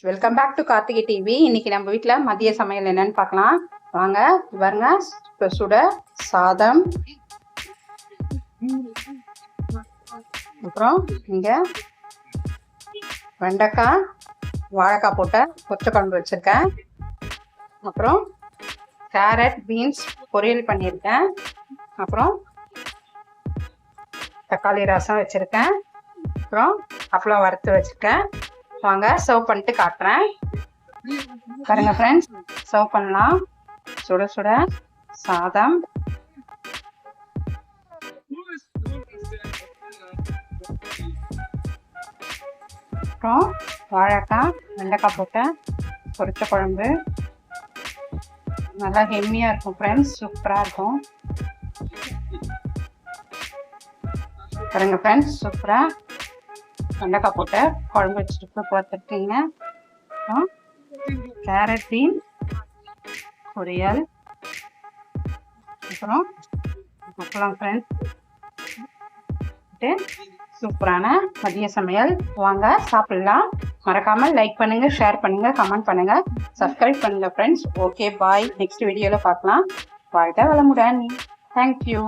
Welcome back to Karthigai TV. இன்னைக்கு நம்ம வீட்டில் மதிய சமையல் என்னன்னு பார்க்கலாம் வாங்க. பாருங்க, சுட சாதம், அப்புறம் இங்கே வெண்டைக்காய் வாழைக்காய் போட்ட கொச்சை குழம்பு வச்சுருக்கேன். அப்புறம் கேரட் பீன்ஸ் பொரியல் பண்ணியிருக்கேன். அப்புறம் தக்காளி ரசம் வச்சுருக்கேன். அப்புறம் அப்பளம் வறுத்து வச்சுருக்கேன். வாங்க சர்வ் பண்ணிட்டு காட்டுறேன். பாருங்க ஃப்ரெண்ட்ஸ், சர்வ் பண்ணலாம். சுட சுட சாதம், அப்புறம் வாழைக்காய் வெண்டைக்காய் போட்ட பொரிச்ச குழம்பு. நல்லா ஹெம்மியாக இருக்கும் ஃப்ரெண்ட்ஸ், சூப்பராக இருக்கும். பாருங்க ஃப்ரெண்ட்ஸ், சூப்பராக வெண்டைக்காய் போட்ட குழம்பு வச்சுட்டு பார்த்துருக்கீங்க. கேரட் பீன் பொரியல், அப்புறம் அப்பளம் ஃப்ரெண்ட்ஸ். சூப்பரான மதிய சமையல். வாங்க சாப்பிடலாம். மறக்காமல் லைக் பண்ணுங்க, ஷேர் பண்ணுங்க, கமெண்ட் பண்ணுங்க, சப்ஸ்கிரைப் பண்ணுங்க ஃப்ரெண்ட்ஸ். ஓகே, பாய். நெக்ஸ்ட் வீடியோவில் பார்க்கலாம். வாழ்க வளமுடன். தேங்க்யூ.